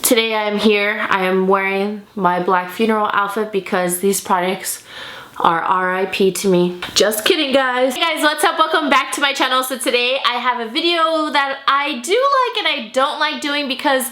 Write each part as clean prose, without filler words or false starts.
Today I am here. I am wearing my black funeral outfit because these products are RIP to me. Just kidding, guys. Hey guys, what's up? Welcome back to my channel. So today I have a video that I do like and I don't like doing because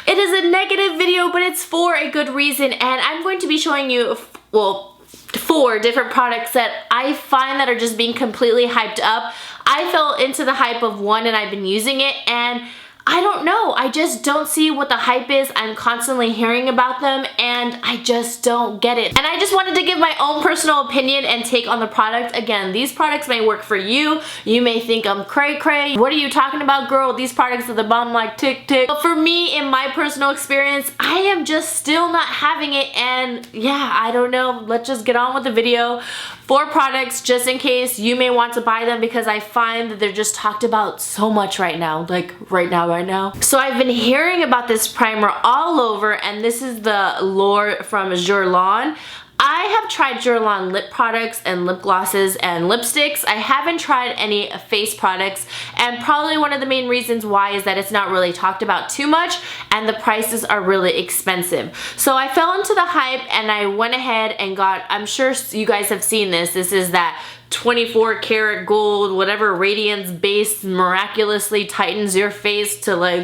it is a negative video, but it's for a good reason. And I'm going to be showing you, well, 4 different products that I find that are just being completely hyped up. I fell into the hype of one and I've been using it, and I don't know, I just don't see what the hype is. I'm constantly hearing about them and I just don't get it. And I just wanted to give my own personal opinion and take on the product. Again, these products may work for you. You may think I'm cray cray. What are you talking about, girl? These products are the bomb like tick tick. But for me, in my personal experience, I am just still not having it, and yeah, I don't know. Let's just get on with the video. 4 products just in case you may want to buy them because I find that they're just talked about so much right now. Like right now. So I've been hearing about this primer all over, and this is the L'Or from Guerlain. I have tried Guerlain lip products and lip glosses and lipsticks. I haven't tried any face products, and probably one of the main reasons why is that it's not really talked about too much and the prices are really expensive. So I fell into the hype and I went ahead and got, I'm sure you guys have seen this, this is that 24 karat gold, whatever radiance base miraculously tightens your face to like,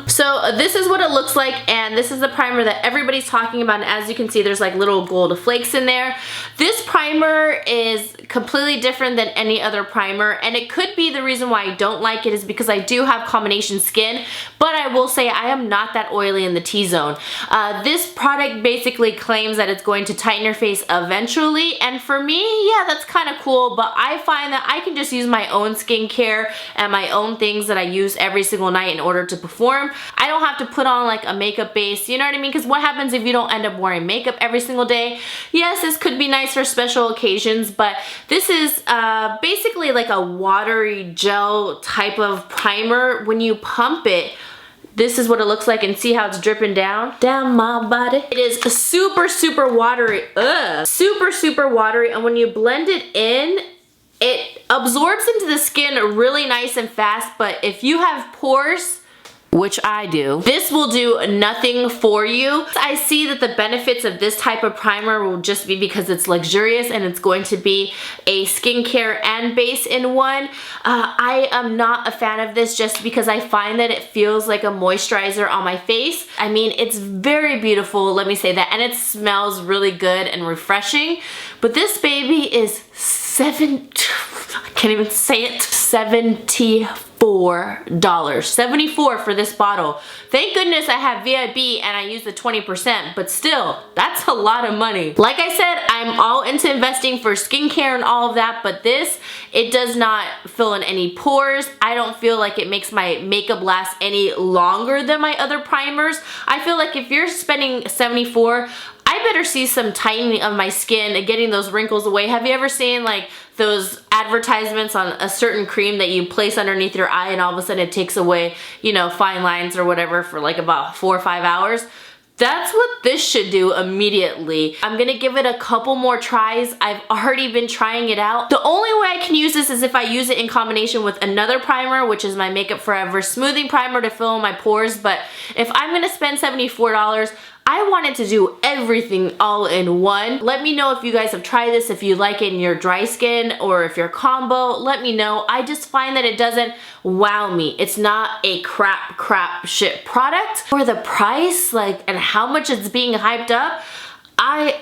so this is what it looks like, and this is the primer that everybody's talking about, and as you can see there's like little gold flakes in there. This primer is completely different than any other primer, and it could be the reason why I don't like it is because I do have combination skin, but I will say I am not that oily in the T-zone. This product basically claims that it's going to tighten your face eventually, and for me, yeah, that's kind of cool. But I find that I can just use my own skincare and my own things that I use every single night in order to perform. I don't have to put on like a makeup base, you know what I mean? Because what happens if you don't end up wearing makeup every single day? Yes, this could be nice for special occasions, but this is basically like a watery gel type of primer. When you pump it, this is what it looks like, and see how it's dripping down my body. It is super watery, super watery, and when you blend it in, it absorbs into the skin really nice and fast. But if you have pores, which I do, this will do nothing for you. I see that the benefits of this type of primer will just be because it's luxurious and it's going to be a skincare and base in one. I am not a fan of this just because I find that it feels like a moisturizer on my face. I mean, it's very beautiful, let me say that, and it smells really good and refreshing. But this baby is I can't even say it, $74. $74 for this bottle. Thank goodness I have VIB and I use the 20%, but still, that's a lot of money. Like I said, I'm all into investing for skincare and all of that, but this, it does not fill in any pores. I don't feel like it makes my makeup last any longer than my other primers. I feel like if you're spending $74, I better see some tightening of my skin and getting those wrinkles away. Have you ever seen like those advertisements on a certain cream that you place underneath your eye and all of a sudden it takes away, you know, fine lines or whatever for like about 4 or 5 hours? That's what this should do immediately. I'm gonna give it a couple more tries. I've already been trying it out. The only way I can use this is if I use it in combination with another primer, which is my Makeup Forever Smoothing Primer to fill in my pores. But if I'm gonna spend $74, I wanted to do everything all in one. Let me know if you guys have tried this, if you like it in your dry skin or if you're combo, let me know. I just find that it doesn't wow me. It's not a crap shit product. For the price, like, and how much it's being hyped up, I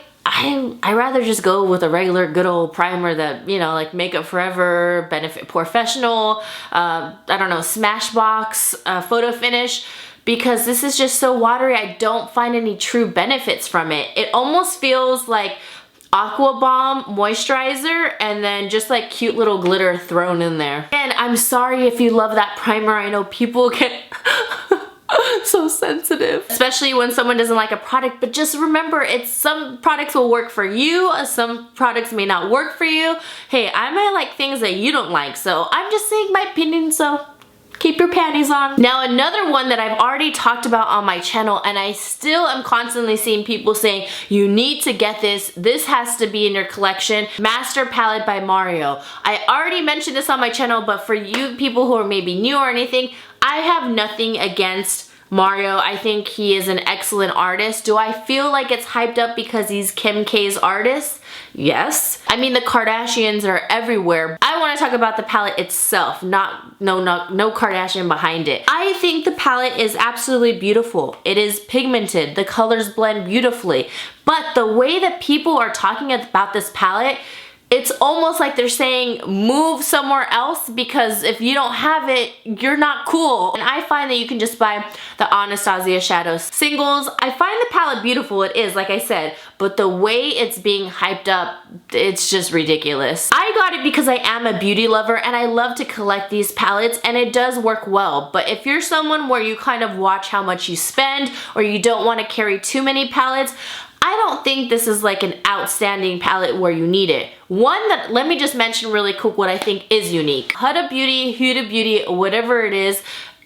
rather just go with a regular good old primer that, you know, like Makeup Forever, Benefit Professional, I don't know, Smashbox, Photo Finish, because this is just so watery. I don't find any true benefits from it. It almost feels like Aqua Bomb moisturizer and then just like cute little glitter thrown in there. And I'm sorry if you love that primer. I know people get so sensitive, especially when someone doesn't like a product, but just remember, some products will work for you, some products may not work for you. Hey, I might like things that you don't like, so I'm just saying my opinion, so keep your panties on. Now, another one that I've already talked about on my channel, and I still am constantly seeing people saying, you need to get this. This has to be in your collection. Master Palette by Mario. I already mentioned this on my channel, but for you people who are maybe new or anything, I have nothing against Mario. I think he is an excellent artist. Do I feel like it's hyped up because he's Kim K's artist? Yes. I mean, the Kardashians are everywhere. I want to talk about the palette itself, no Kardashian behind it. I think the palette is absolutely beautiful. It is pigmented. The colors blend beautifully. But the way that people are talking about this palette, it's almost like they're saying move somewhere else because if you don't have it, you're not cool. And I find that you can just buy the Anastasia Shadows singles. I find the palette beautiful, it is, like I said, but the way it's being hyped up, it's just ridiculous. I got it because I am a beauty lover and I love to collect these palettes and it does work well. But if you're someone where you kind of watch how much you spend or you don't want to carry too many palettes, I don't think this is like an outstanding palette where you need it. One that, let me just mention really quick what I think is unique. Huda Beauty, whatever it is,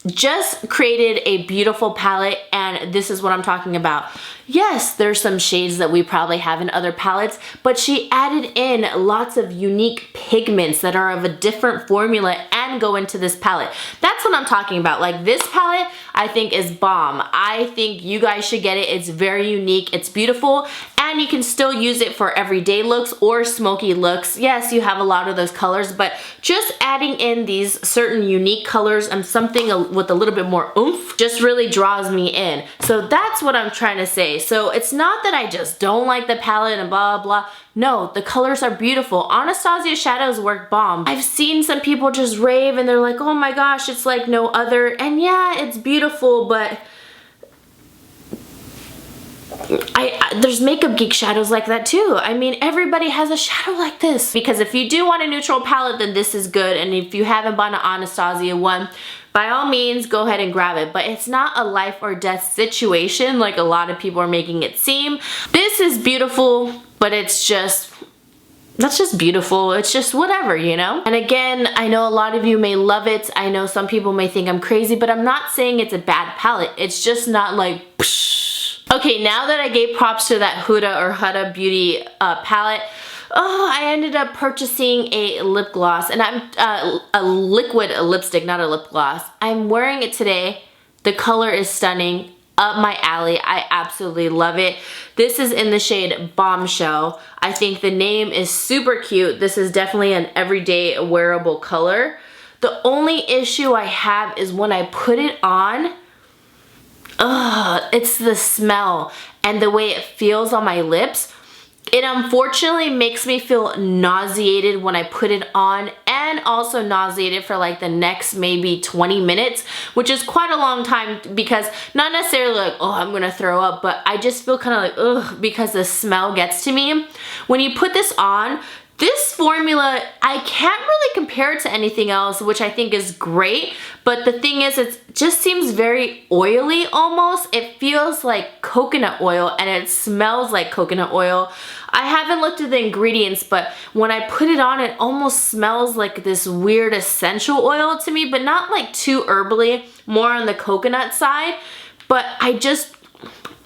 just created a beautiful palette and this is what I'm talking about. Yes, there's some shades that we probably have in other palettes, but she added in lots of unique pigments that are of a different formula and go into this palette. That's what I'm talking about. Like this palette, I think is bomb. I think you guys should get it. It's very unique, it's beautiful, and you can still use it for everyday looks or smoky looks. Yes, you have a lot of those colors, but just adding in these certain unique colors and something with a little bit more oomph just really draws me in. So that's what I'm trying to say. So it's not that I just don't like the palette and blah blah. No, the colors are beautiful. Anastasia Shadows work bomb. I've seen some people just rave and they're like, oh my gosh, it's like no other. And yeah, it's beautiful, but there's Makeup Geek shadows like that too. I mean, everybody has a shadow like this. Because if you do want a neutral palette, then this is good. And if you haven't bought an Anastasia one, by all means, go ahead and grab it. But it's not a life or death situation like a lot of people are making it seem. This is beautiful, but it's just, that's just beautiful. It's just whatever, you know? And again, I know a lot of you may love it. I know some people may think I'm crazy, but I'm not saying it's a bad palette. It's just not like, psh. Okay, now that I gave props to that Huda Beauty palette, oh, I ended up purchasing a lip gloss, and I'm a liquid lipstick, not a lip gloss. I'm wearing it today. The color is stunning, up my alley. I absolutely love it. This is in the shade Bombshell. I think the name is super cute. This is definitely an everyday wearable color. The only issue I have is when I put it on, it's the smell and the way it feels on my lips. It unfortunately makes me feel nauseated when I put it on, and also nauseated for like the next maybe 20 minutes, which is quite a long time, because not necessarily like, oh, I'm gonna throw up, but I just feel kind of like, ugh, because the smell gets to me. When you put this on, this formula, I can't really compare it to anything else, which I think is great, but the thing is, it just seems very oily almost. It feels like coconut oil and it smells like coconut oil. I haven't looked at the ingredients, but when I put it on, it almost smells like this weird essential oil to me, but not like too herbally, more on the coconut side. But I just,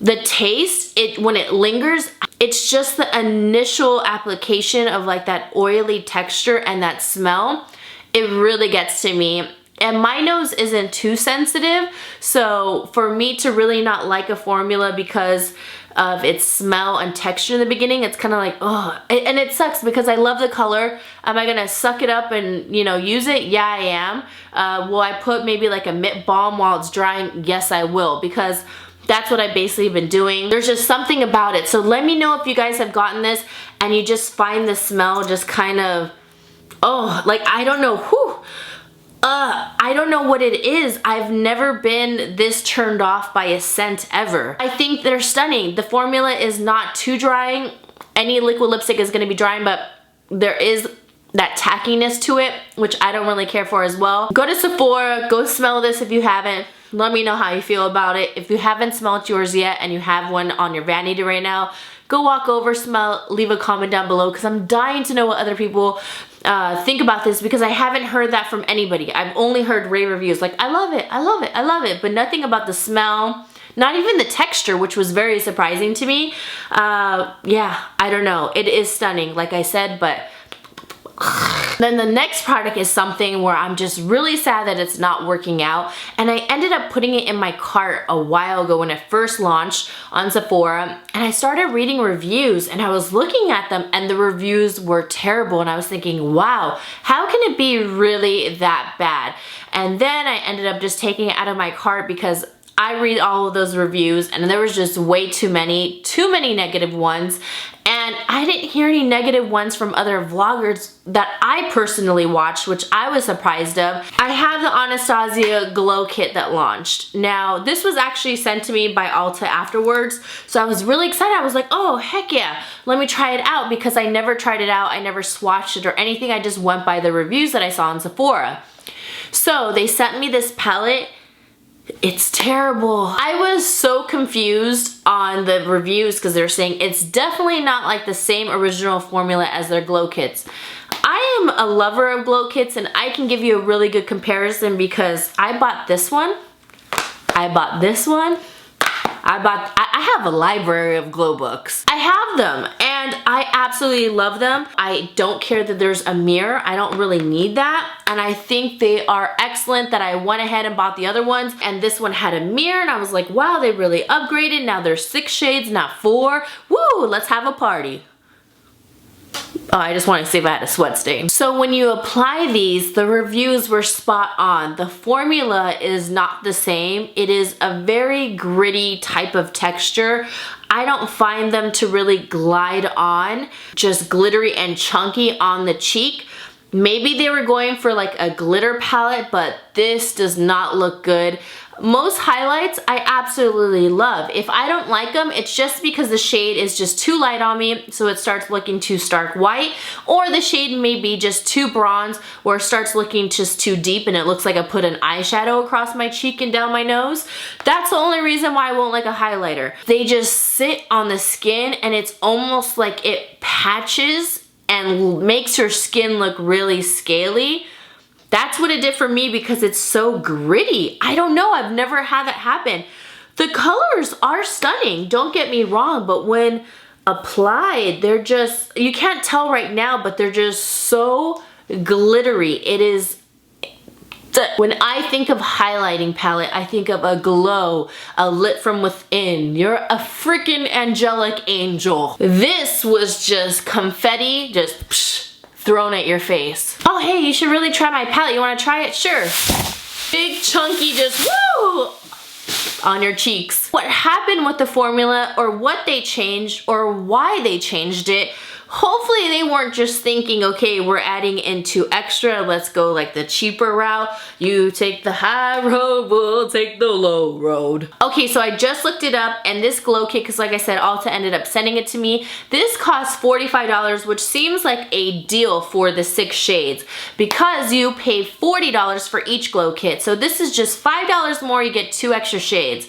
the taste, when it lingers, it's just the initial application of like that oily texture and that smell. It really gets to me. And my nose isn't too sensitive, so for me to really not like a formula because of its smell and texture in the beginning, it's kind of like, oh, and it sucks because I love the color. Am I gonna suck it up and, you know, use it? Yeah, I am. Will I put maybe like a mitt balm while it's drying? Yes, I will, because that's what I've basically been doing. There's just something about it. So let me know if you guys have gotten this and you just find the smell just kind of, oh, like, I don't know, whew. I don't know what it is. I've never been this turned off by a scent ever. I think they're stunning. The formula is not too drying. Any liquid lipstick is gonna be drying, but there is that tackiness to it, which I don't really care for as well. Go to Sephora, go smell this if you haven't. Let me know how you feel about it. If you haven't smelled yours yet and you have one on your vanity right now, go walk over, smell, leave a comment down below, because I'm dying to know what other people think about this, because I haven't heard that from anybody. I've only heard rave reviews like, I love it, I love it, I love it, but nothing about the smell, not even the texture, which was very surprising to me. Yeah, I don't know. It is stunning, like I said, but Then the next product is something where I'm just really sad that it's not working out, and I ended up putting it in my cart a while ago when it first launched on Sephora, and I started reading reviews and I was looking at them and the reviews were terrible, and I was thinking, wow, how can it be really that bad? And then I ended up just taking it out of my cart because I read all of those reviews and there was just way too many negative ones, and I didn't hear any negative ones from other vloggers that I personally watched, which I was surprised of. I have the Anastasia Glow Kit that launched. Now, this was actually sent to me by Ulta afterwards, so I was really excited. I was like, oh, heck yeah, let me try it out, because I never tried it out, I never swatched it or anything, I just went by the reviews that I saw on Sephora. So they sent me this palette. It's terrible. I was so confused on the reviews because they're saying it's definitely not like the same original formula as their glow kits. I am a lover of glow kits, and I can give you a really good comparison because I bought this one, I bought this one, I have a library of glow books. I have them and I absolutely love them. I don't care that there's a mirror. I don't really need that. And I think they are excellent that I went ahead and bought the other ones, and this one had a mirror and I was like, wow, they really upgraded. Now there's 6 shades, not 4. Woo, let's have a party. Oh, I just want to see if I had a sweat stain. So when you apply these, the reviews were spot on. The formula is not the same. It is a very gritty type of texture. I don't find them to really glide on, just glittery and chunky on the cheek. Maybe they were going for like a glitter palette, but this does not look good. Most highlights I absolutely love. If I don't like them, it's just because the shade is just too light on me, so it starts looking too stark white, or the shade may be just too bronze, or it starts looking just too deep and it looks like I put an eyeshadow across my cheek and down my nose. That's the only reason why I won't like a highlighter. They just sit on the skin and it's almost like it patches and makes your skin look really scaly. That's what it did for me because it's so gritty. I don't know, I've never had that happen. The colors are stunning, don't get me wrong, but when applied, they're just, you can't tell right now, but they're just so glittery. It is, when I think of highlighting palette, I think of a glow, a lit from within. You're a freaking angelic angel. This was just confetti, just psh, thrown at your face. Oh, hey, you should really try my palette. You want to try it? Sure. Big chunky, just woo on your cheeks. What happened with the formula, or what they changed, or why they changed it, hopefully they weren't just thinking, okay, we're adding into extra, let's go like the cheaper route. You take the high road, we'll take the low road. Okay, so I just looked it up, and this glow kit, because like I said, Ulta ended up sending it to me. This costs $45, which seems like a deal for the 6 shades, because you pay $40 for each glow kit. So this is just $5 more, you get 2 extra shades.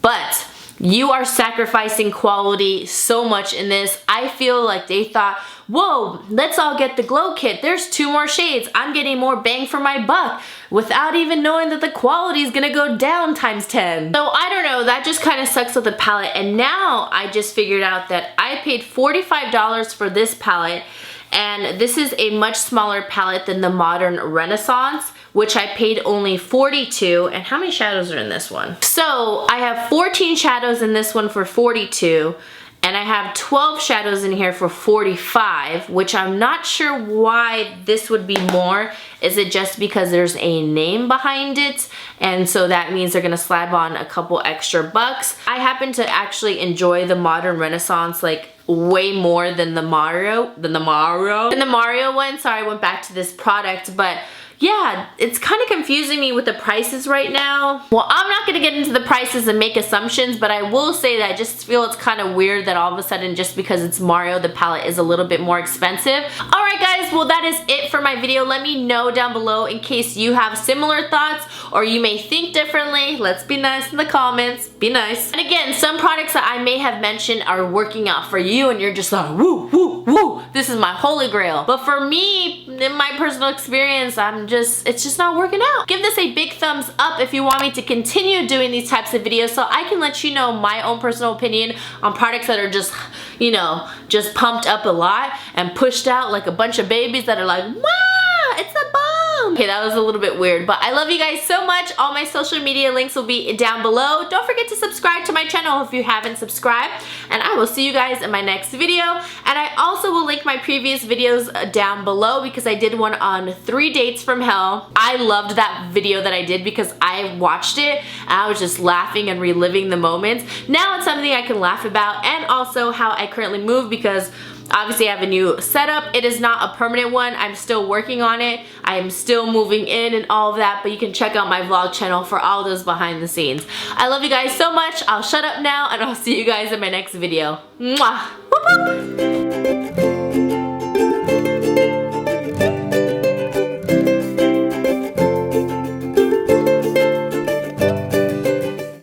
But you are sacrificing quality so much in this. I feel like they thought, whoa, let's all get the glow kit. There's 2 more shades. I'm getting more bang for my buck, without even knowing that the quality is gonna go down times 10. So I don't know, that just kind of sucks with the palette. And now I just figured out that I paid $45 for this palette, and this is a much smaller palette than the Modern Renaissance, which I paid only $42. And how many shadows are in this one? So I have 14 shadows in this one for $42, and I have 12 shadows in here for $45, which I'm not sure why this would be more. Is it just because there's a name behind it, and so that means they're gonna slap on a couple extra bucks? I happen to actually enjoy the Modern Renaissance like way more than the Mario one. Sorry, I went back to this product, but yeah, it's kind of confusing me with the prices right now. Well, I'm not gonna get into the prices and make assumptions, but I will say that I just feel it's kind of weird that all of a sudden, just because it's Mario, the palette is a little bit more expensive. All right, guys, well, that is it for my video. Let me know down below in case you have similar thoughts or you may think differently. Let's be nice in the comments. Be nice. And again, some products that I may have mentioned are working out for you and you're just like, woo, woo, woo, this is my holy grail. But for me, in my personal experience, it's just not working out. Give this a big thumbs up if you want me to continue doing these types of videos, so I can let you know my own personal opinion on products that are just you know, just pumped up a lot and pushed out like a bunch of babies that are like, wow, it's a bomb. Okay, that was a little bit weird, but I love you guys so much. All my social media links will be down below. Don't forget to subscribe to my channel if you haven't subscribed, and I will see you guys in my next video. And I also will link my previous videos down below because I did one on 3 dates from hell. I loved that video that I did because I watched it and I was just laughing and reliving the moments. Now it's something I can laugh about, and also how I currently move because obviously I have a new setup. It is not a permanent one. I'm still working on it. I am still moving in and all of that, but you can check out my vlog channel for all those behind the scenes. I love you guys so much. I'll shut up now and I'll see you guys in my next video. Mwah! Whoop, whoop.